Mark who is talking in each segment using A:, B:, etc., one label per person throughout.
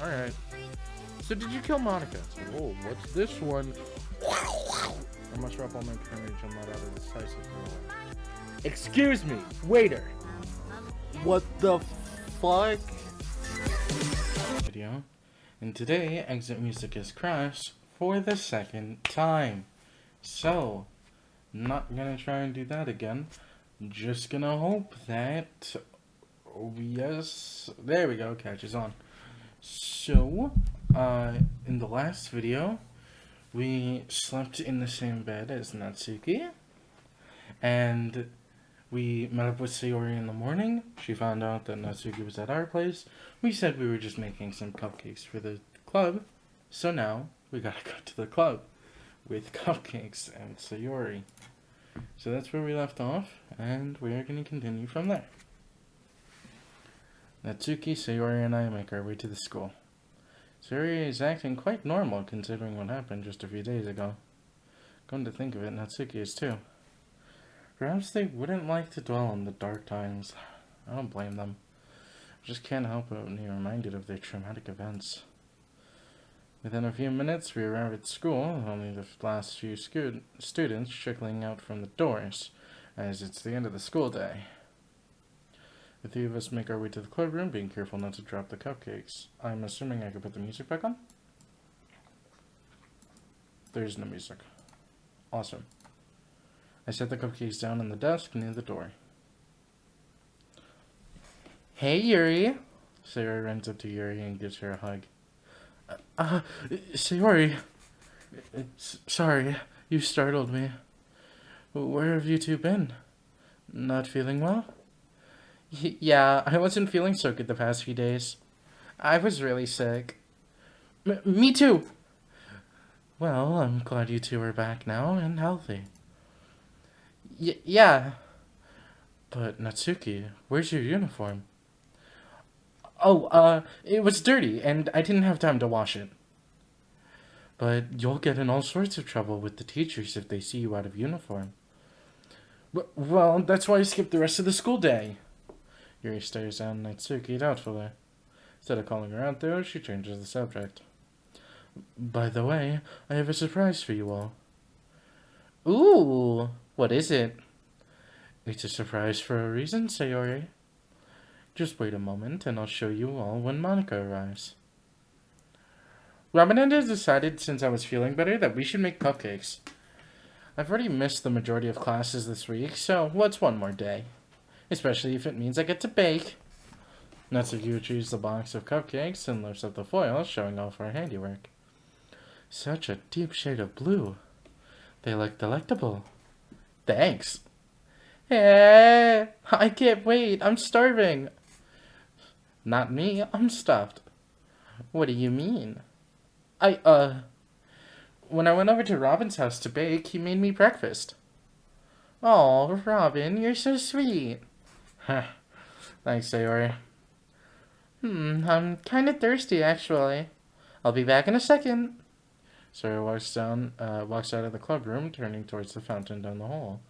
A: Alright. So did you kill Monika? Oh, what's this one? I must drop all my courage and let out a decisive roar. Excuse me, waiter! What the fuck? Video. And today, exit music is crashed for the second time. So, not gonna try and do that again. Just gonna hope that... Oh, yes. There we go, catches on. So, in the last video, we slept in the same bed as Natsuki, and we met up with Sayori in the morning. She found out that Natsuki was at our place. We said we were just making some cupcakes for the club, so now we gotta go to the club with cupcakes and Sayori. So that's where we left off, and we're gonna continue from there. Natsuki, Sayori, and I make our way to the school. Sayori is acting quite normal considering what happened just a few days ago. Come to think of it, Natsuki is too. Perhaps they wouldn't like to dwell on the dark times. I don't blame them. I just can't help but be reminded of their traumatic events. Within a few minutes, we arrive at school, only the last few students trickling out from the doors, as it's the end of the school day. The three of us make our way to the club room, being careful not to drop the cupcakes. I'm assuming I could put the music back on? There's no music. Awesome. I set the cupcakes down on the desk near the door. Hey, Yuri! Sayori runs up to Yuri and gives her a hug. Sayori. Sorry, you startled me. Where have you two been? Not feeling well? Yeah, I wasn't feeling so good the past few days. I was really sick. Me too! Well, I'm glad you two are back now and healthy. Yeah. But Natsuki, where's your uniform? Oh, it was dirty, and I didn't have time to wash it. But you'll get in all sorts of trouble with the teachers if they see you out of uniform. Well, that's why I skipped the rest of the school day. Yuri stares down Natsuki doubtfully. Instead of calling her out, though, she changes the subject. By the way, I have a surprise for you all. Ooh, what is it? It's a surprise for a reason, Sayori. Just wait a moment, and I'll show you all when Monika arrives. Robin has decided, since I was feeling better, that we should make cupcakes. I've already missed the majority of classes this week, so what's one more day? Especially if it means I get to bake. Natsuki retrieves the box of cupcakes and lifts up the foil, showing off our handiwork. Such a deep shade of blue. They look delectable. Thanks. Hey, I can't wait. I'm starving. Not me. I'm stuffed. What do you mean? When I went over to Robin's house to bake, he made me breakfast. Oh, Robin, you're so sweet. Thanks, Sayori. I'm kind of thirsty, actually. I'll be back in a second. Sayori walks out of the club room, turning towards the fountain down the hall.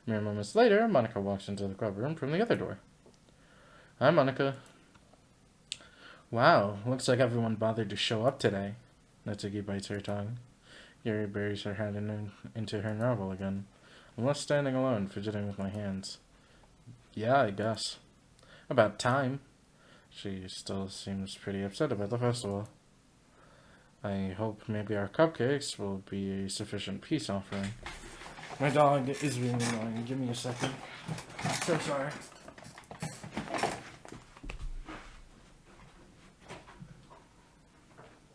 A: Mere moments later, Monika walks into the club room from the other door. Hi, Monika. Wow, looks like everyone bothered to show up today. Natsuki bites her tongue. Yuri buries her hand into her novel again. I'm left standing alone, fidgeting with my hands. Yeah, I guess. About time. She still seems pretty upset about the festival. I hope maybe our cupcakes will be a sufficient peace offering. My dog is really annoying. Give me a second. So sorry.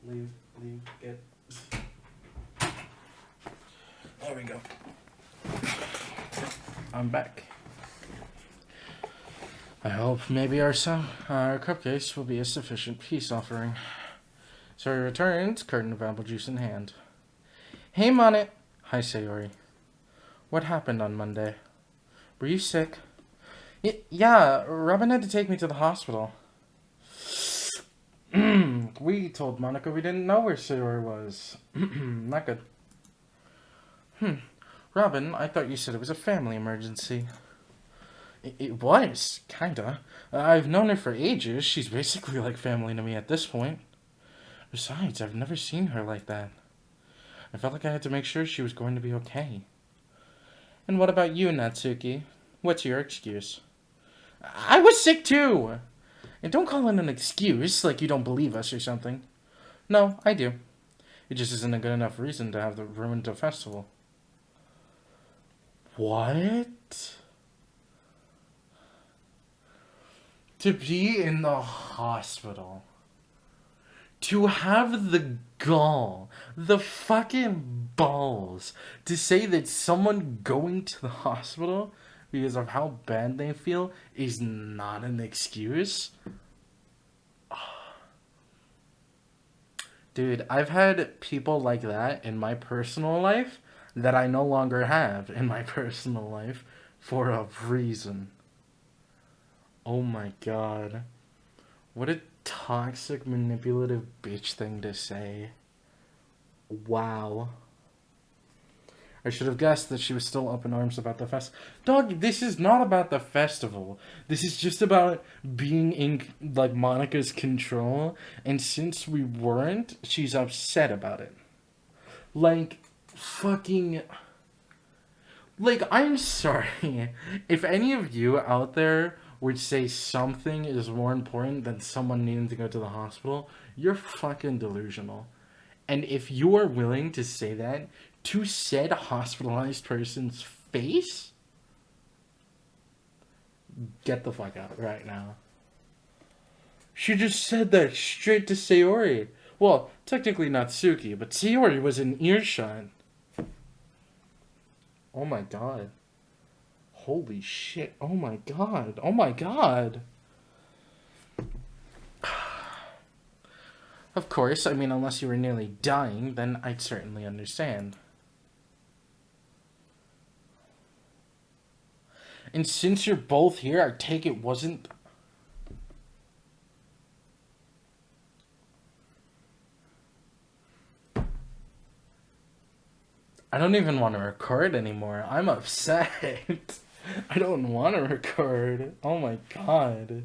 A: Leave, get. There we go. I'm back. I hope maybe our cupcakes will be a sufficient peace offering. So he returns, carton of apple juice in hand. Hey, Monet. Hi, Sayori. What happened on Monday? Were you sick? Yeah, Robin had to take me to the hospital. We told Monika we didn't know where Sayori was. Not good. Robin, I thought you said it was a family emergency. It was, kinda. I've known her for ages. She's basically like family to me at this point. Besides, I've never seen her like that. I felt like I had to make sure she was going to be okay. And what about you, Natsuki? What's your excuse? I was sick too! And don't call it an excuse, like you don't believe us or something. No, I do. It just isn't a good enough reason to have the ruined the festival. What? To be in the hospital. To have the gall, the fucking balls, to say that someone going to the hospital because of how bad they feel is not an excuse. Dude, I've had people like that in my personal life that I no longer have in my personal life for a reason. Oh my god. What a toxic, manipulative bitch thing to say. Wow. I should have guessed that she was still up in arms about the fest. Dog, this is not about the festival. This is just about being in, like, Monika's control. And since we weren't, she's upset about it. Like, fucking... Like, I'm sorry. If any of you out there would say something is more important than someone needing to go to the hospital, you're fucking delusional. And if you are willing to say that to said hospitalized person's face, get the fuck out right now. She just said that straight to Sayori. Well, technically Natsuki, but Sayori was in earshot. Oh my god. Holy shit. Oh my god. Oh my god. Of course, I mean, unless you were nearly dying, then I'd certainly understand. And since you're both here, I take it wasn't... I don't even want to record anymore. I'm upset. I don't want to record. Oh my god.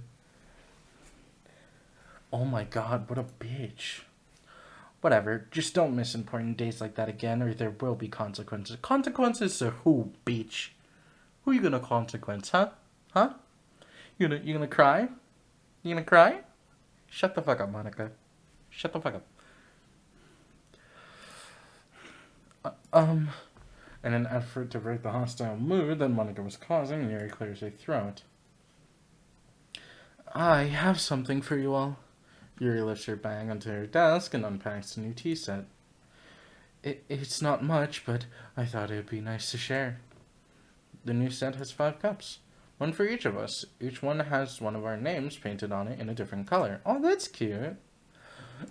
A: Oh my god, what a bitch. Whatever, just don't miss important days like that again or there will be consequences. Consequences to who, bitch? Who you gonna consequence, huh? Huh? You gonna cry? You gonna cry? Shut the fuck up, Monika. Shut the fuck up. In an effort to break the hostile mood that Monika was causing, Yuri clears her throat. I have something for you all. Yuri lifts her bag onto her desk and unpacks a new tea set. It's not much, but I thought it would be nice to share. The new set has 5 cups. One for each of us. Each one has one of our names painted on it in a different color. Oh, that's cute.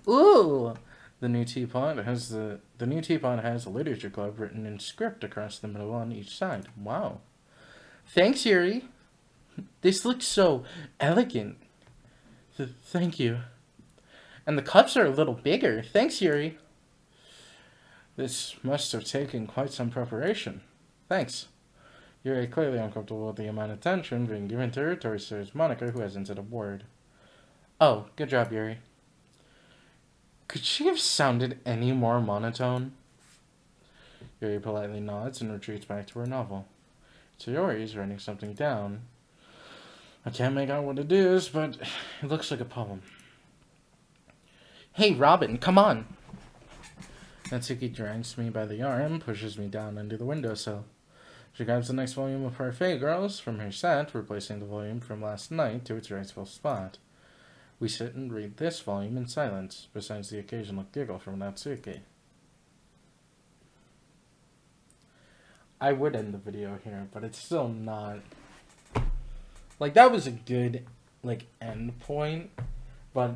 A: Ooh! The new teapot has the new teapot has a literature club written in script across the middle on each side. Wow. Thanks, Yuri. This looks so elegant. Thank you. And the cups are a little bigger. Thanks, Yuri. This must have taken quite some preparation. Thanks. Yuri clearly uncomfortable with the amount of attention being given to her towards Monika, who hasn't said a word. Oh, good job, Yuri. Could she have sounded any more monotone? Yuri politely nods and retreats back to her novel. Sayori's writing something down. I can't make out what it is, but it looks like a poem. Hey, Robin, come on! Natsuki drags me by the arm and pushes me down under the windowsill. She grabs the next volume of Parfait Girls from her set, replacing the volume from last night to its rightful spot. We sit and read this volume in silence, besides the occasional giggle from Natsuki. I would end the video here, but it's still not... Like, that was a good, like, end point, but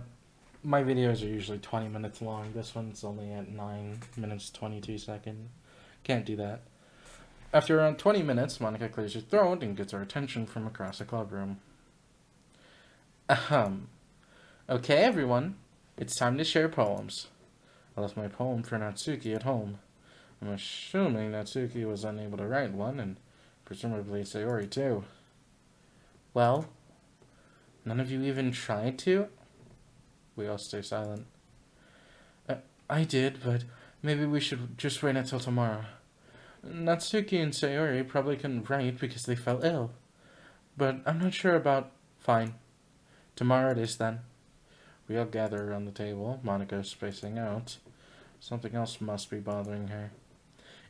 A: my videos are usually 20 minutes long. This one's only at 9 minutes, 22 seconds. Can't do that. After around 20 minutes, Monika clears her throat and gets our attention from across the club room. Okay, everyone. It's time to share poems. I left my poem for Natsuki at home. I'm assuming Natsuki was unable to write one, and presumably Sayori too. Well, none of you even tried to? We all stay silent. I did, but maybe we should just wait until tomorrow. Natsuki and Sayori probably couldn't write because they fell ill. But I'm not sure about... Fine. Tomorrow it is then. We all gather around the table, Monika spacing out. Something else must be bothering her.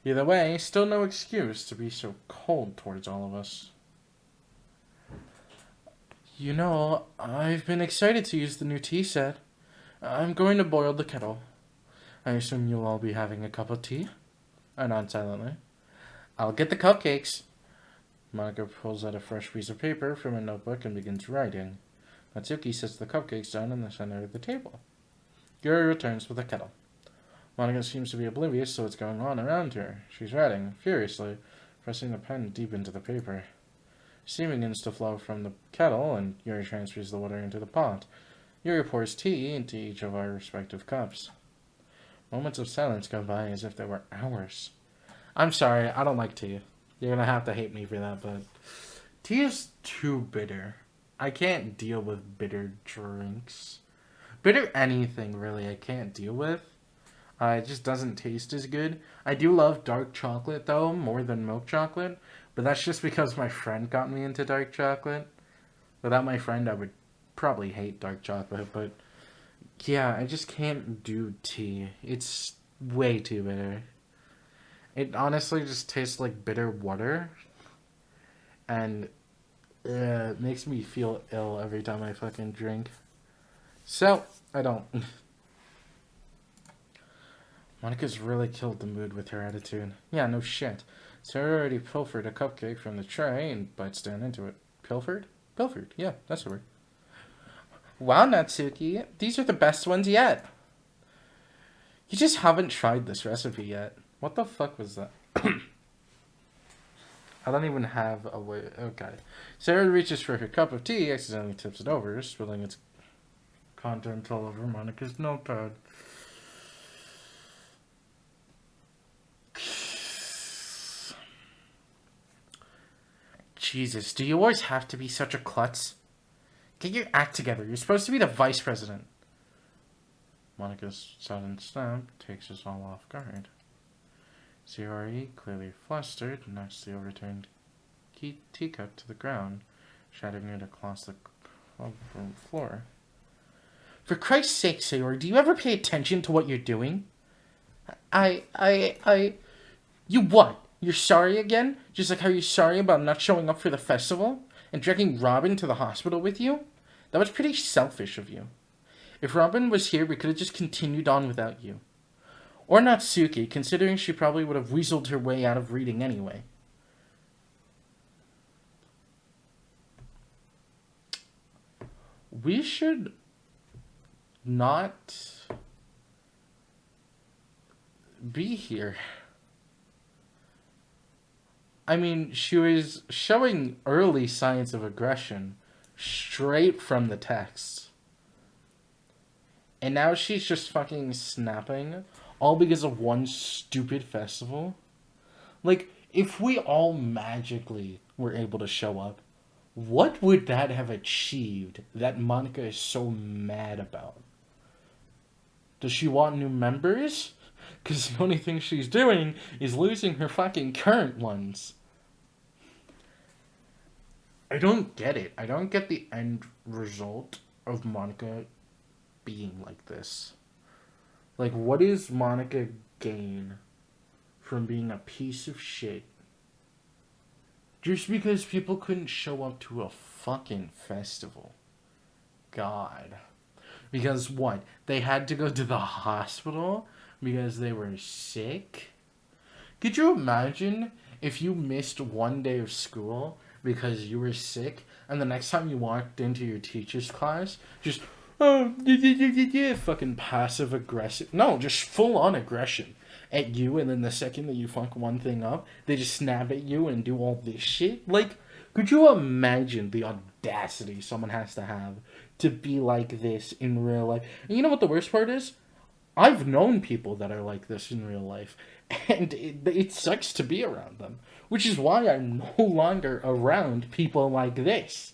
A: Either way, still no excuse to be so cold towards all of us. You know, I've been excited to use the new tea set. I'm going to boil the kettle. I assume you'll all be having a cup of tea? I nod silently. I'll get the cupcakes. Monika pulls out a fresh piece of paper from a notebook and begins writing. Natsuki sets the cupcakes down in the center of the table. Yuri returns with a kettle. Monika seems to be oblivious to what's going on around her. She's writing, furiously, pressing the pen deep into the paper. Steam begins to flow from the kettle, and Yuri transfers the water into the pot. Yuri pours tea into each of our respective cups. Moments of silence go by as if they were hours. I'm sorry, I don't like tea. You're gonna have to hate me for that, but tea is too bitter. I can't deal with bitter drinks. Bitter anything, really, I can't deal with. It just doesn't taste as good. I do love dark chocolate, though, more than milk chocolate. But that's just because my friend got me into dark chocolate. Without my friend, I would probably hate dark chocolate. But, yeah, I just can't do tea. It's way too bitter. It honestly just tastes like bitter water. And it makes me feel ill every time I fucking drink. So, I don't. Monika's really killed the mood with her attitude. Yeah, no shit. Sarah already pilfered a cupcake from the tray and bites down into it. Pilfered? Pilfered, yeah, that's the word. Wow, Natsuki, these are the best ones yet. You just haven't tried this recipe yet. What the fuck was that? I don't even have a way... Okay. Sarah reaches for her cup of tea, accidentally tips it over, spilling its contents all over Monika's notepad. Jesus, do you always have to be such a klutz? Get your act together. You're supposed to be the vice president. Monika's sudden snap takes us all off guard. Sayori, clearly flustered, knocks the overturned teacup to the ground, shattering it across the clubroom floor. For Christ's sake, Sayori, do you ever pay attention to what you're doing? You what? You're sorry again? Just like how you're sorry about not showing up for the festival? And dragging Robin to the hospital with you? That was pretty selfish of you. If Robin was here, we could have just continued on without you. Or Natsuki, considering she probably would have weaseled her way out of reading anyway. We should not be here. I mean, she was showing early signs of aggression straight from the text. And now she's just fucking snapping, all because of one stupid festival. Like, if we all magically were able to show up, what would that have achieved that Monika is so mad about? Does she want new members? Because the only thing she's doing is losing her fucking current ones. I don't get it. I don't get the end result of Monika being like this. Like, what does Monika gain from being a piece of shit just because people couldn't show up to a fucking festival? God. Because what? They had to go to the hospital because they were sick? Could you imagine if you missed one day of school because you were sick, and the next time you walked into your teacher's class, just, fucking passive aggressive, no, just full on aggression at you, and then the second that you fuck one thing up, they just snap at you and do all this shit? Like, could you imagine the audacity someone has to have to be like this in real life? And you know what the worst part is? I've known people that are like this in real life, and it sucks to be around them, which is why I'm no longer around people like this.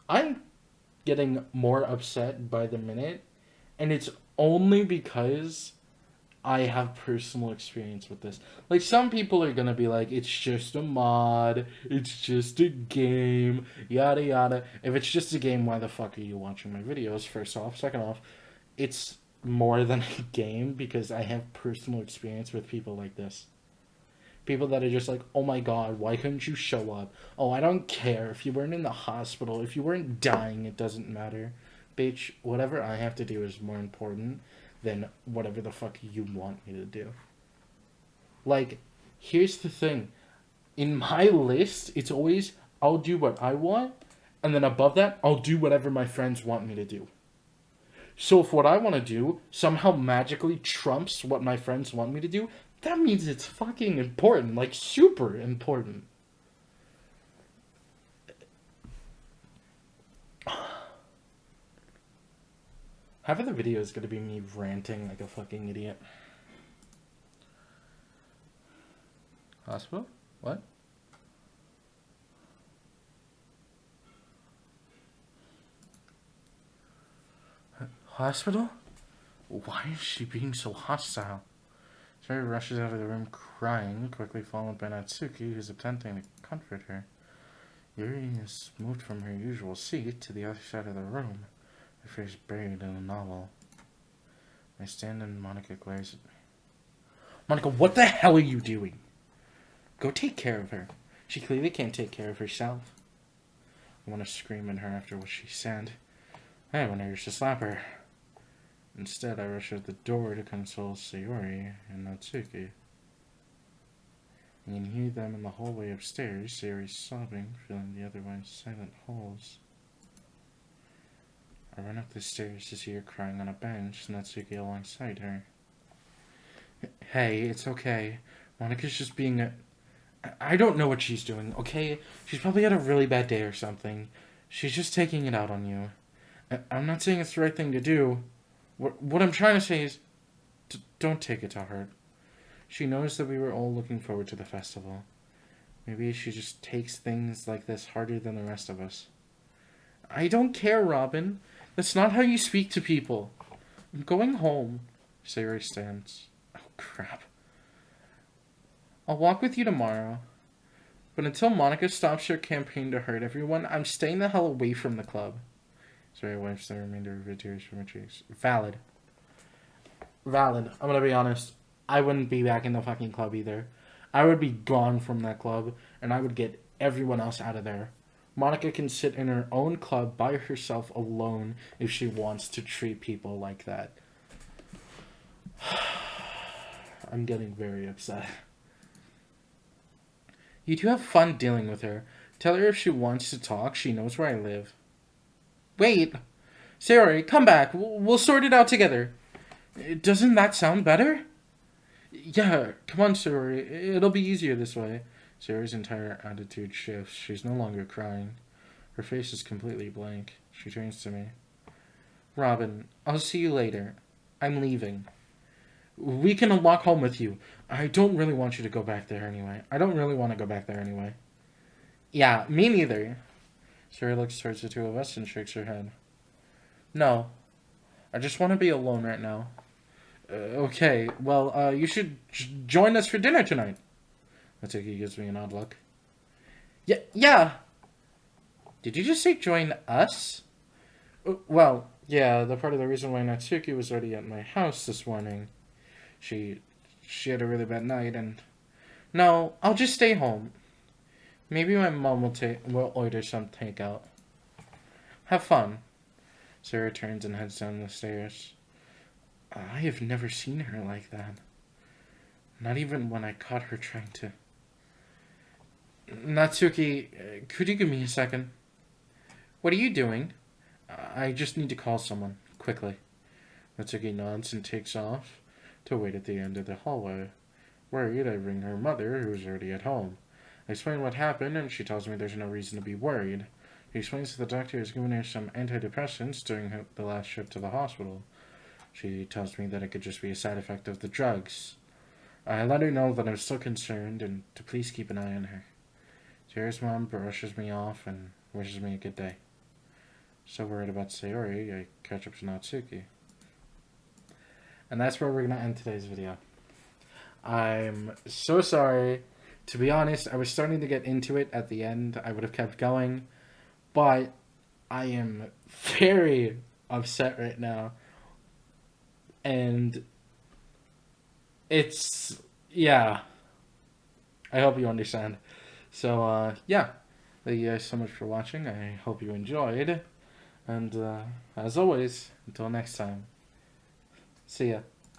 A: I'm getting more upset by the minute And it's only because I have personal experience with this. Like, some people are gonna be like, it's just a mod, it's just a game, yada yada. If it's just a game, why the fuck are you watching my videos? First off. Second off, it's more than a game because I have personal experience with people like this. People that are just like, oh my god, why couldn't you show up? Oh, I don't care. If you weren't in the hospital, if you weren't dying, it doesn't matter. Bitch, whatever I have to do is more important than whatever the fuck you want me to do. Like, here's the thing. In my list, it's always, I'll do what I want, and then above that, I'll do whatever my friends want me to do. So if what I want to do somehow magically trumps what my friends want me to do, that means it's fucking important. Like, super important. Half of the video is gonna be me ranting like a fucking idiot. Hospital? What? Hospital? Why is she being so hostile? Sayori rushes out of the room crying, quickly followed by Natsuki, who's attempting to comfort her. Yuri is moved from her usual seat to the other side of the room, her face buried in a novel. I stand and Monika glares at me. Monika, what the hell are you doing? Go take care of her. She clearly can't take care of herself. I want to scream at her after what she said. I have an urge to slap her. Instead, I rush out the door to console Sayori and Natsuki. I can hear them in the hallway upstairs, Sayori sobbing, filling the otherwise silent halls. I run up the stairs to see her crying on a bench, Natsuki alongside her. Hey, it's okay. Monika's just being a... I don't know what she's doing, okay? She's probably had a really bad day or something. She's just taking it out on you. I'm not saying it's the right thing to do. What I'm trying to say is, don't take it to heart. She knows that we were all looking forward to the festival. Maybe she just takes things like this harder than the rest of us. I don't care, Robin. That's not how you speak to people. I'm going home. Sayori stands. Oh, crap. I'll walk with you tomorrow. But until Monika stops her campaign to hurt everyone, I'm staying the hell away from the club. Sayori wipes the remainder of her tears from her cheeks. Valid. I'm gonna be honest. I wouldn't be back in the fucking club either. I would be gone from that club, and I would get everyone else out of there. Monika can sit in her own club by herself alone if she wants to treat people like that. I'm getting very upset. You two have fun dealing with her. Tell her if she wants to talk, she knows where I live. Wait! Sayori, come back. We'll sort it out together. Doesn't that sound better? Yeah, come on, Sayori. It'll be easier this way. Sayori's entire attitude shifts. She's no longer crying. Her face is completely blank. She turns to me. Robin, I'll see you later. I'm leaving. We can walk home with you. I don't really want you to go back there anyway. Yeah, me neither. Sayori looks towards the two of us and shakes her head. No. I just want to be alone right now. Okay, well, you should join us for dinner tonight. Natsuki gives me an odd look. Yeah. Did you just say join us? Well, yeah, the part of the reason why Natsuki was already at my house this morning. She had a really bad night, and... No, I'll just stay home. Maybe my mom will order some takeout. Have fun. Sayori turns and heads down the stairs. I have never seen her like that. Not even when I caught her trying to... Natsuki, could you give me a second? What are you doing? I just need to call someone, quickly. Natsuki nods and takes off to wait at the end of the hallway. Worried, I ring her mother, who's already at home. I explain what happened, and she tells me there's no reason to be worried. She explains that the doctor has given her some antidepressants during the last trip to the hospital. She tells me that it could just be a side effect of the drugs. I let her know that I'm still concerned and to please keep an eye on her. Sayori's mom brushes me off and wishes me a good day. So worried about Sayori, I catch up to Natsuki. And that's where we're going to end today's video. I'm so sorry. To be honest, I was starting to get into it at the end. I would have kept going. But I am very upset right now. And it's, yeah. I hope you understand. So, yeah. Thank you guys so much for watching. I hope you enjoyed. And as always, until next time. See ya.